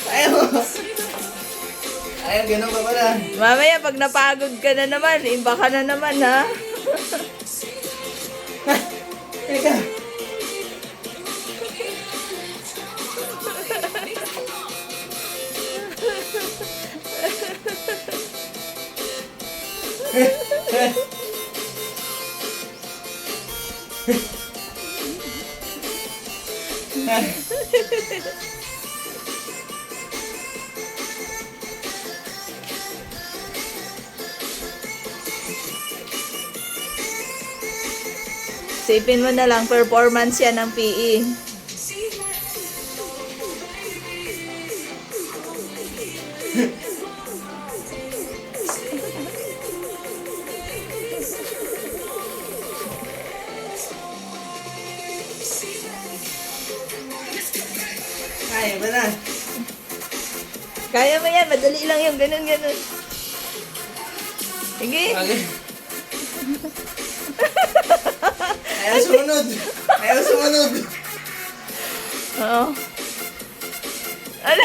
Ayaw. Ayaw, ganun pa pala. Mamaya, pag napagod ka na naman, iba ka na naman, ha? Teka. Sipin mo na lang, performance yan ng PE. Kaya ba na? Kaya mo yan, madali lang yung ganun. Sige. Okay. Ayaw sumunod. Ayaw sumunod. Oo. Ano?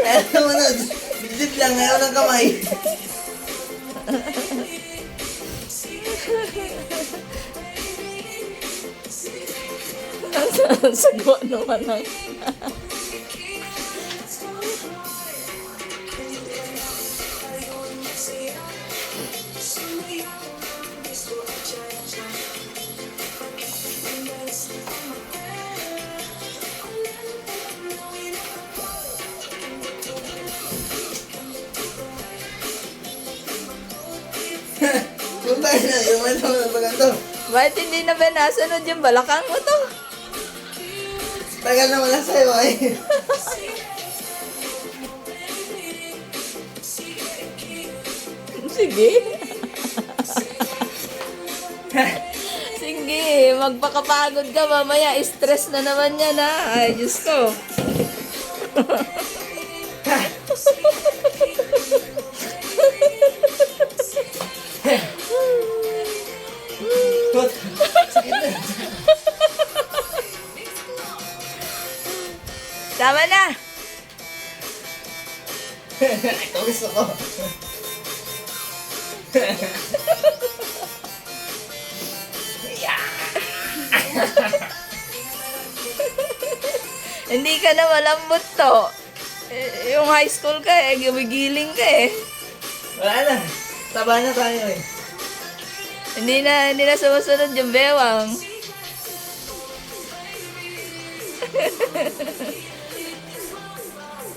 Ayaw sumunod. Bidip lang. Ayaw ng kamay. Sagwa naman ang... Punta na. Yung ano ng baganto. Bakit hindi na ba nasunod yung balakang mo to? Tagal na wala sa'yo ay. Sige. Sige, magpakapagod ka mamaya. Stress na naman yan, ha? Ay, Diyos ko. Sakit na. Tama na. Ito gusto ko. Hindi ka na malambot to. Yung high school ka gumigiling ka Wala na. Taba na tayo eh. Hindi na sumusunod yung bewang.